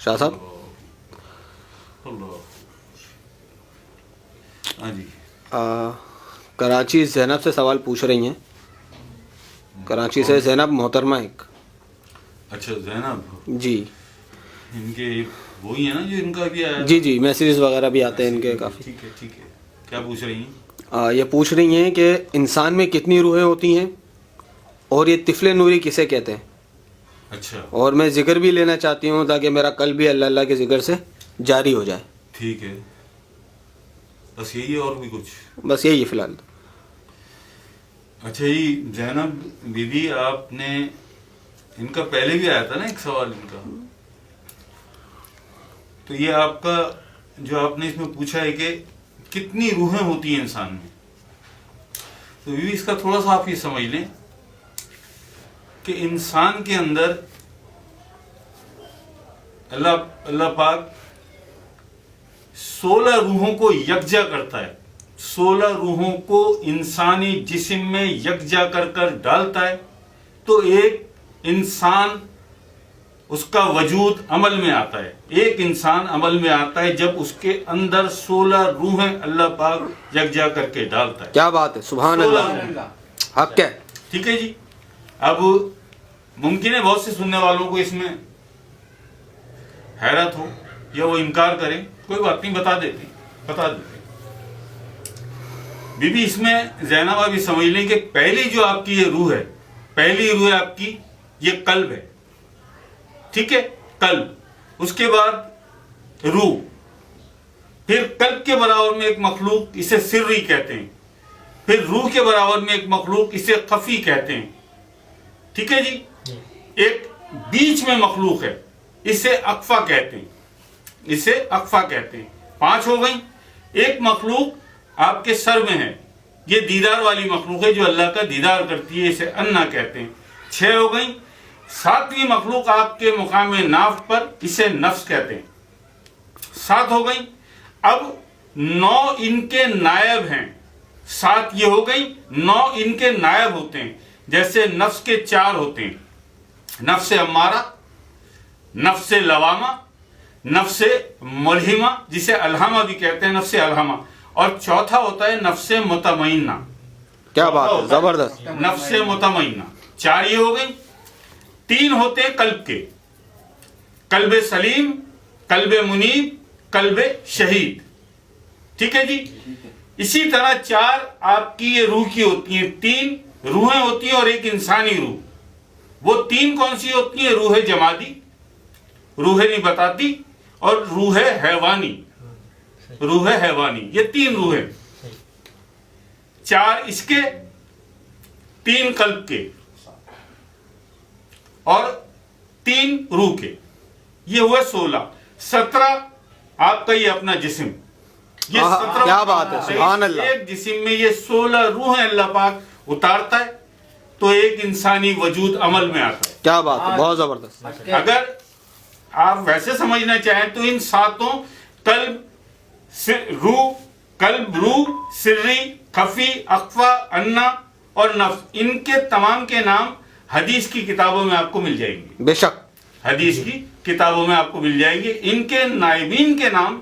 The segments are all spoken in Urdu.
شاہ صاحب. ہاں جی. کراچی زینب سے سوال پوچھ رہی ہیں. کراچی سے زینب محترمہ ایک. اچھا زینب جی ان کے وہی ہیں نا جو ان کا بھی آیا. جی جی میسیجز وغیرہ بھی آتے ہیں ان کے کافی. ٹھیک ہے ٹھیک ہے. کیا پوچھ رہی ہیں؟ یہ پوچھ رہی ہیں کہ انسان میں کتنی روحیں ہوتی ہیں اور یہ طفل نوری کسے کہتے ہیں. اچھا اور میں ذکر بھی لینا چاہتی ہوں تاکہ میرا قلب بھی اللہ اللہ کے ذکر سے جاری ہو جائے. ٹھیک ہے. بس یہی ہے اور بھی کچھ؟ بس یہی ہے فی الحال. اچھا جی زینب بی بی آپ نے ان کا پہلے بھی آیا تھا نا ایک سوال ان کا. تو یہ آپ کا جو آپ نے اس میں پوچھا ہے کہ کتنی روحیں ہوتی ہیں انسان میں. تو بی بی اس کا تھوڑا سا آپ یہ سمجھ لیں کہ انسان کے اندر اللہ پاک 16 روحوں کو یکجا کرتا ہے. 16 روحوں کو انسانی جسم میں یکجا کر ڈالتا ہے تو ایک انسان اس کا وجود عمل میں آتا ہے. ایک انسان عمل میں آتا ہے جب اس کے اندر 16 روحیں اللہ پاک یکجا کر کے ڈالتا ہے. کیا بات ہے, سبحان اللہ, حق ہے. ٹھیک ہے جی. اب ممکن ہے بہت سے سننے والوں کو اس میں حیرت ہو یا وہ انکار کریں, کوئی بات نہیں, بتا دیتے. بی بی اس میں زینب آپ یہ سمجھ لیں کہ پہلی جو آپ کی یہ روح ہے, پہلی روح ہے آپ کی یہ قلب ہے. ٹھیک ہے, قلب. اس کے بعد روح, پھر قلب کے برابر میں ایک مخلوق اسے سری کہتے ہیں, پھر روح کے برابر میں ایک مخلوق اسے خفی کہتے ہیں. ٹھیک ہے جی. ایک بیچ میں مخلوق ہے اسے اقفا کہتے ہیں, اسے اقفا کہتے ہیں. 5 ہو گئی. ایک مخلوق آپ کے سر میں ہے, یہ دیدار والی مخلوق ہے جو اللہ کا دیدار کرتی ہے, اسے انا کہتے ہیں. 6 ہو گئی. 7ویں مخلوق آپ کے مقام ناف پر, اسے نفس کہتے ہیں. 7 ہو گئی. اب 9 ان کے نائب ہیں. 7 یہ ہو گئی. 9 ان کے نائب ہوتے ہیں. جیسے نفس کے 4 ہوتے ہیں, نفس امارہ, نفس لوامہ, نفس ملہمہ جسے الہامہ بھی کہتے ہیں, نفس الہامہ, اور چوتھا ہوتا ہے نفس مطمئنہ. کیا بات ہے, زبردست. نفس مطمئنہ. 4 یہ ہو گئی. 3 ہوتے ہیں قلب کے, قلب سلیم, قلب منیب, قلب شہید. ٹھیک ہے جی. اسی طرح 4 آپ کی یہ روح کی ہوتی ہیں. 3 روحیں ہوتی ہیں اور ایک انسانی روح. وہ 3 کون سی ہوتی ہیں؟ روح جمادی, روح نباتاتی اور روح حیوانی. روح حیوانی, یہ 3 روحیں. 4 اس کے, 3 قلب کے اور 3 روح کے, یہ ہوئے 16. 17 آپ کا یہ اپنا جسم. یہ 17 کیا بات ہے, سبحان اللہ. ایک جسم میں یہ 16 روحیں اللہ پاک اتارتا ہے تو ایک انسانی وجود عمل میں آتا ہے. کیا بات ہے, بہت زبردست. اگر آپ ویسے سمجھنا چاہیں تو ان 7 قلب, روح, قلب, روح, سری, خفی, اخفا, انا اور نفس, ان کے تمام کے نام حدیث کی کتابوں میں آپ کو مل جائیں گے. بے شک حدیث کی کتابوں میں آپ کو مل جائیں گے. ان کے نائبین کے نام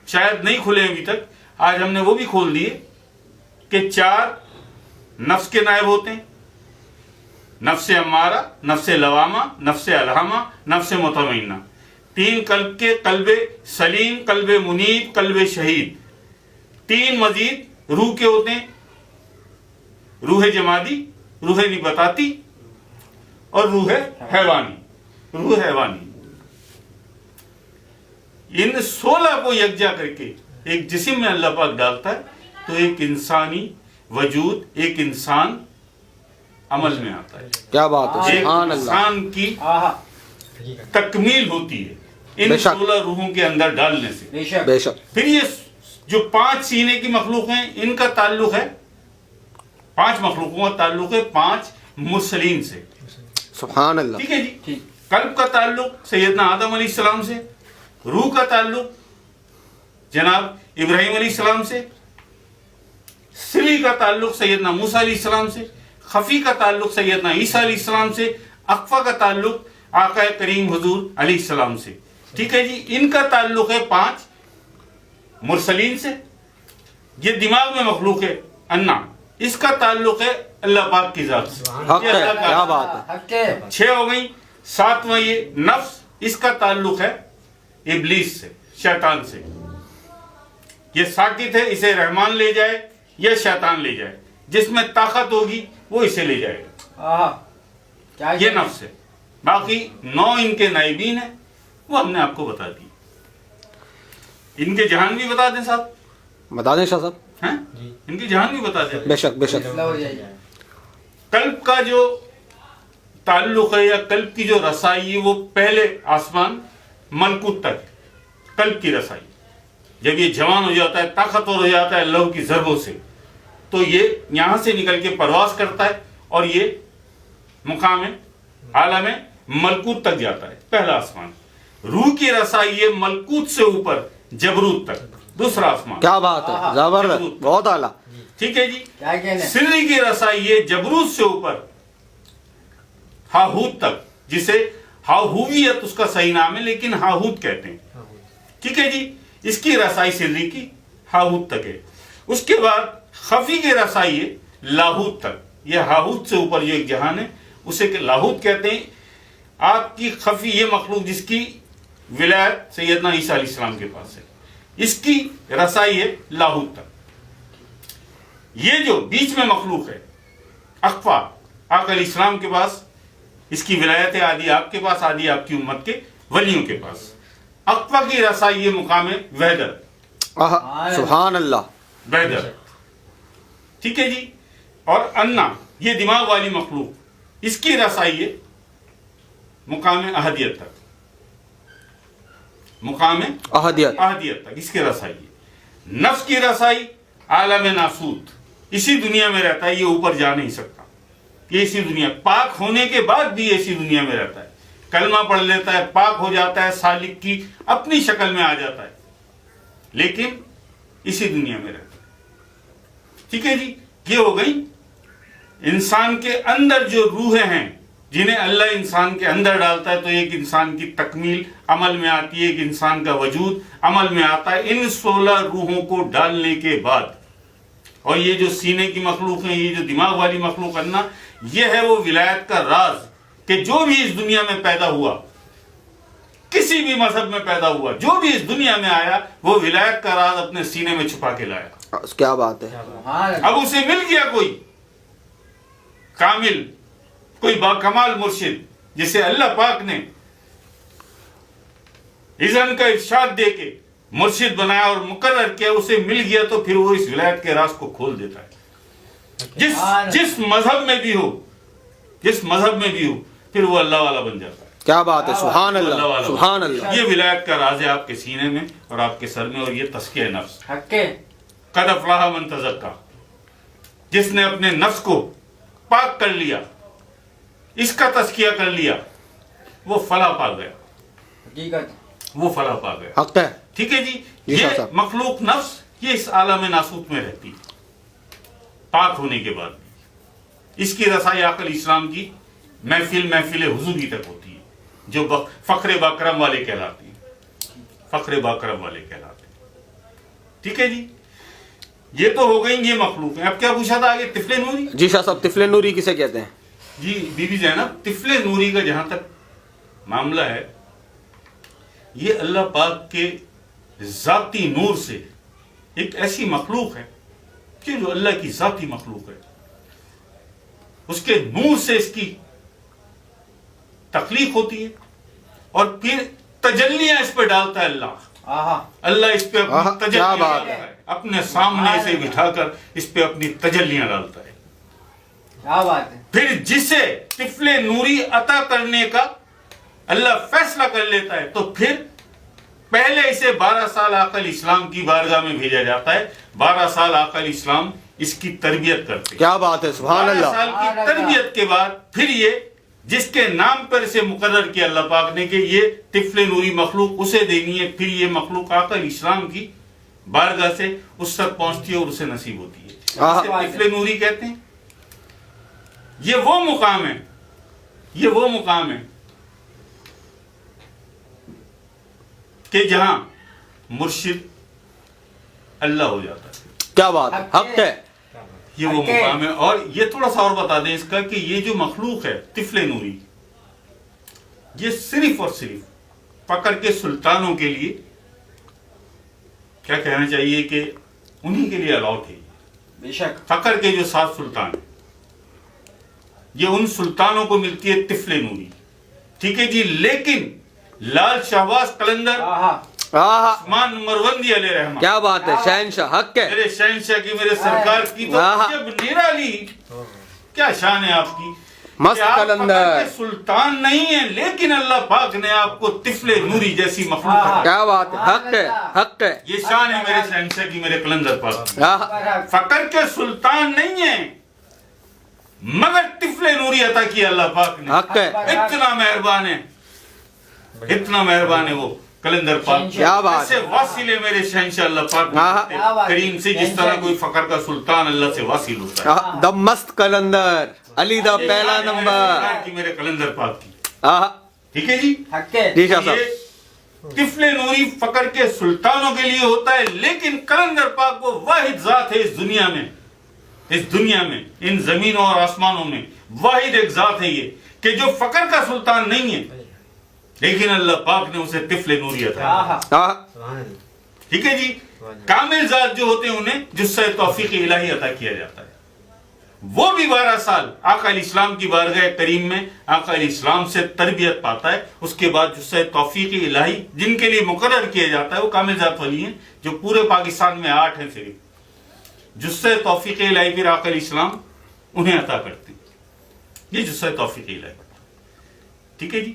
شاید نہیں کھلے ابھی تک, آج ہم نے وہ بھی کھول دیے کہ 4 نفس کے نائب ہوتے ہیں, نفس امارہ, نفس لوامہ, نفس الہامہ, نفس مطمئنہ. 3 قلب کے, قلب سلیم, قلب منیب, قلب شہید. 3 مزید روح کے ہوتے ہیں, روح جمادی, روح نباتاتی اور روح حیوانی. روح حیوانی. ان 16 کو یکجا کر کے ایک جسم میں اللہ پاک ڈالتا ہے تو ایک انسانی وجود, ایک انسان عمل میں آتا ہے. کیا بات ہے, ایک سبحان اللہ. انسان کی تکمیل ہوتی ہے ان 16 روحوں کے اندر ڈالنے سے. بے شک. پھر یہ جو 5 سینے کی مخلوق ہیں, ان کا تعلق ہے, 5 مخلوقوں کا تعلق ہے 5 مرسلین سے. سبحان اللہ. ٹھیک ہے جی. قلب کا تعلق سیدنا آدم علیہ السلام سے, روح کا تعلق جناب ابراہیم علیہ السلام سے, سری کا تعلق سیدنا موسیٰ علیہ السلام سے, خفی کا تعلق سیدنا عیسیٰ علیہ السلام سے, اخفا کا تعلق آقا کریم حضور علیہ السلام سے. ٹھیک ہے جی. ان کا تعلق ہے 5 مرسلین سے. یہ دماغ میں مخلوق ہے انا, اس کا تعلق ہے اللہ پاک کی ذات سے. حق یہ ہے, اللہ کا کیا بات ہے. 6 ہو گئی. 7واں یہ نفس, اس کا تعلق ہے ابلیس سے, شیطان سے. یہ ساکت ہے, اسے رحمان لے جائے یا شیطان لے جائے, جس میں طاقت ہوگی وہ اسے لے جائے گا. یہ نفس ہے. باقی 9 ان کے نائبین ہیں, وہ ہم نے آپ کو بتا دی. ان کے جہان بھی بتا دیں صاحب, بتا دیں شاہ صاحب. ہیں ان کی جہان بھی بتا دیں. بے شک بے شک. قلب کا جو تعلق ہے یا قلب کی جو رسائی ہے وہ پہلے آسمان ملکوت تک ہے. قلب کی رسائی جب یہ جوان ہو جاتا ہے, طاقتور ہو جاتا ہے اللہ کی ضربوں سے, تو یہ یہاں سے نکل کے پرواز کرتا ہے اور یہ مقام عالم ملکوت تک جاتا ہے, پہلا آسمان. روح کی رسائی ہے ملکوت سے اوپر جبروت تک, دوسرا آسمان. کیا بات ہے, زبردست, بہت اعلیٰ. ٹھیک ہے جی. سری کی رسائی ہے جبروت سے اوپر ہاہوت تک, جسے ہاہویت اس کا صحیح نام ہے لیکن ہاہوت کہتے ہیں. ٹھیک ہے جی. اس کی رسائی سری کی ہاہوت تک ہے. اس کے بعد خفی کی رسائی ہے لاہوت تک. یہ ہاہوت سے اوپر جو ایک جہان ہے اسے لاہوت کہتے ہیں. آپ کی خفی یہ مخلوق جس کی ولایت سیدنا عیسیٰ علیہ السلام کے پاس ہے, اس کی رسائی ہے لاہوت تک. یہ جو بیچ میں مخلوق ہے اقفا, آقا علیہ السلام کے پاس اس کی ولایت ہے, آدھی آپ کے پاس, آدھی آپ کی امت کے ولیوں کے پاس. اقفا کی رسائی یہ مقام ہے وحدت, سبحان اللہ, وحدت. ٹھیک ہے جی. اور انا یہ دماغ والی مخلوق, اس کی رسائی ہے مقام احدیت تک, مقام احدیت احدیت تک اس کی رسائی ہے. نفس کی رسائی عالم ناسوت, اسی دنیا میں رہتا ہے, یہ اوپر جا نہیں سکتا. یہ اسی دنیا, پاک ہونے کے بعد بھی اسی دنیا میں رہتا ہے. کلمہ پڑھ لیتا ہے, پاک ہو جاتا ہے, سالک کی اپنی شکل میں آ جاتا ہے, لیکن اسی دنیا میں رہتا ہے. ٹھیک ہے جی. یہ ہو گئی انسان کے اندر جو روحیں ہیں جنہیں اللہ انسان کے اندر ڈالتا ہے, تو ایک انسان کی تکمیل عمل میں آتی ہے, ایک انسان کا وجود عمل میں آتا ہے ان 16 روحوں کو ڈالنے کے بعد. اور یہ جو سینے کی مخلوق ہیں, یہ جو دماغ والی مخلوق ہے نا, یہ ہے وہ ولایت کا راز کہ جو بھی اس دنیا میں پیدا ہوا, کسی بھی مذہب میں پیدا ہوا, جو بھی اس دنیا میں آیا, وہ ولایت کا راز اپنے سینے میں چھپا کے لایا. کیا بات ہے. اب اسے مل گیا کوئی کامل, کوئی باکمال مرشد جسے اللہ پاک نے اذن کا ارشاد دے کے مرشد بنایا اور مقرر کیا, اسے مل گیا تو پھر وہ اس ولایت کے راز کو کھول دیتا ہے. جس مذہب میں بھی ہو, جس مذہب میں بھی ہو, پھر وہ اللہ والا بن جاتا ہے. کیا بات ہے, سبحان اللہ, سبحان اللہ. یہ ولایت کا راز ہے آپ کے سینے میں اور آپ کے سر میں, اور یہ تزکیہ نفس. قد افلح من تزکا, جس نے اپنے نفس کو پاک کر لیا, اس کا تزکیہ کر لیا, وہ فلاح پا گیا, وہ فلاح پا گیا. حق ہے. ٹھیک ہے جی. یہ مخلوق نفس یہ اس عالم ناسوت میں رہتی ہے پاک ہونے کے بعد بھی. اس کی رسائی آقا علیہ السلام کی محفل حضوری تک ہوتی ہے, جو فخر باکرم والے کہلاتے ہیں, فخر باکرم والے کہلاتے ہیں. ٹھیک ہے جی. یہ تو ہو گئی یہ مخلوق ہیں. اب کیا پوچھا تھا آگے, طفل نوری. جی شاہ صاحب, طفل نوری کسے کہتے ہیں؟ جی بی بی زینب, طفل نوری کا جہاں تک معاملہ ہے, یہ اللہ پاک کے ذاتی نور سے ایک ایسی مخلوق ہے کہ جو اللہ کی ذاتی مخلوق ہے, اس کے نور سے اس کی تخلیق ہوتی ہے اور پھر تجلیاں اس پہ ڈالتا ہے اللہ اس پہ اپنی تجلیاں ڈالتا ہے, اپنے سامنے سے بٹھا کر اس پہ اپنی تجلیاں ڈالتا ہے. پھر جسے طفل نوری عطا کرنے کا اللہ فیصلہ کر لیتا ہے, تو پھر پہلے اسے 12 سال آقا علیہ السلام کی بارگاہ میں بھیجا جاتا ہے. 12 سال آقا علیہ السلام اس کی تربیت کرتے ہیں. کیا بات ہے, سبحان اللہ. 12 سال کی تربیت کے بعد پھر یہ جس کے نام پر اسے مقرر کیا اللہ پاک نے کہ یہ طفل نوری مخلوق اسے دینی ہے, پھر یہ مخلوق آقا علیہ السلام کی بارگاہ سے اس تک پہنچتی ہے اور اسے نصیب ہوتی ہے. اسے طفل نوری کہتے ہیں. یہ وہ مقام ہے, یہ وہ مقام ہے کہ جہاں مرشد اللہ ہو جاتا ہے. کیا بات ہے, حق ہے. یہ وہ مقام ہے. اور یہ تھوڑا سا اور بتا دیں اس کا کہ یہ جو مخلوق ہے طفل نوری, یہ صرف اور صرف فقر کے سلطانوں کے لیے, کیا کہنا چاہیے کہ انہی کے لیے الاؤٹ ہے. بے شک. فقر کے جو 7 سلطان ہیں, یہ ان سلطانوں کو ملتی ہے طفل نوری. ٹھیک ہے جی. لیکن لال شہباز قلندر عثمان مروندی علیہ رحمہ, کیا بات ہے, شہنشاہ, حق ہے. میرے شہنشاہ کی, میرے سرکار کی تو جب نرالی, کیا شان ہے آپ کی, مست کہ آپ فقر قلندر. کے سلطان نہیں ہیں لیکن اللہ پاک نے آپ کو طفل نوری جیسی مخلوق عطا کی. کیا بات ہے, حق ہے, حق ہے. یہ شان ہے میرے شہنشاہ کی, میرے قلندر پاک کی. فقر کے سلطان نہیں ہیں مگر طفل نوری عطا کی اللہ پاک نے. حق ہے. اتنا مہربان ہے, اتنا مہربان ہے وہ قلندر پاک. کیا بات ایسے واصل ہے میرے شہنشاہ اللہ پاک کریم سے, جس طرح کوئی فقر کا سلطان اللہ سے واصل ہوتا ہے. دا مست قلندر, علی دا پہلا نمبر. کی میرے قلندر پاک کی. آہا. ٹھیک ہے جی. جی شاہ صاحب. یہ طفل نوری فقر کے سلطانوں کے لیے ہوتا ہے, لیکن قلندر پاک وہ واحد ذات ہے اس دنیا میں, اس دنیا میں, ان زمینوں اور آسمانوں میں واحد ایک ذات ہے یہ, کہ جو فقر کا سلطان نہیں ہے لیکن اللہ پاک نے اسے طفل نوری عطا کی. آہا. ٹھیک ہے جی. کامل ذات جو ہوتے ہیں انہیں جس سے توفیق الہی عطا کیا جاتا ہے. وہ بھی 12 سال آقا علیہ السلام کی بارگاہ کریم میں آقا علیہ السلام سے تربیت پاتا ہے. اس کے بعد جس سے توفیق الہی جن کے لیے مقرر کیا جاتا ہے وہ کامل ذات والی ہیں, جو پورے پاکستان میں 8 ہیں صرف, جس سے توفیق الہی پھر آقا علیہ السلام انہیں عطا کرتے ہیں. یہ جس سے توفیق الہی. ٹھیک ہے جی.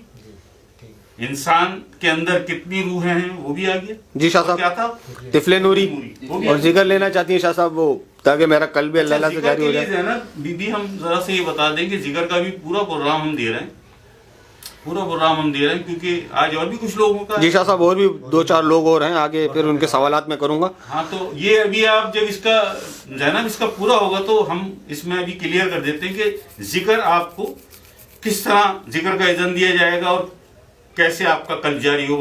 انسان کے اندر کتنی روحیں ہیں وہ بھی آ گیا. جی شاہ کیا صاحب, تھا؟ طفل نوری. وہ بھی اور ذکر لینا چاہتی ہیں شاہ صاحب وہ, تاکہ میرا قلب بھی اللہ اللہ سے جاری ہو جائے. بی بی ہم ذرا سے یہ بتا دیں کہ ذکر کا بھی پورا پروگرام ہم دے رہے ہیں, پورا پروگرام ہم دے رہے ہیں, کیونکہ آج اور بھی کچھ لوگوں کا. جی شاہ صاحب, اور بھی 2-4 لوگ اور ہیں آگے, پھر ان کے سوالات میں کروں گا. ہاں تو یہ ابھی آپ جب اس کا جناب اس کا پورا ہوگا تو ہم اس میں ابھی کلیئر کر دیتے ہیں کہ ذکر آپ کو کس طرح ذکر کا اذن دیا جائے گا اور کیسے آپ کا قلب جاری ہوگا.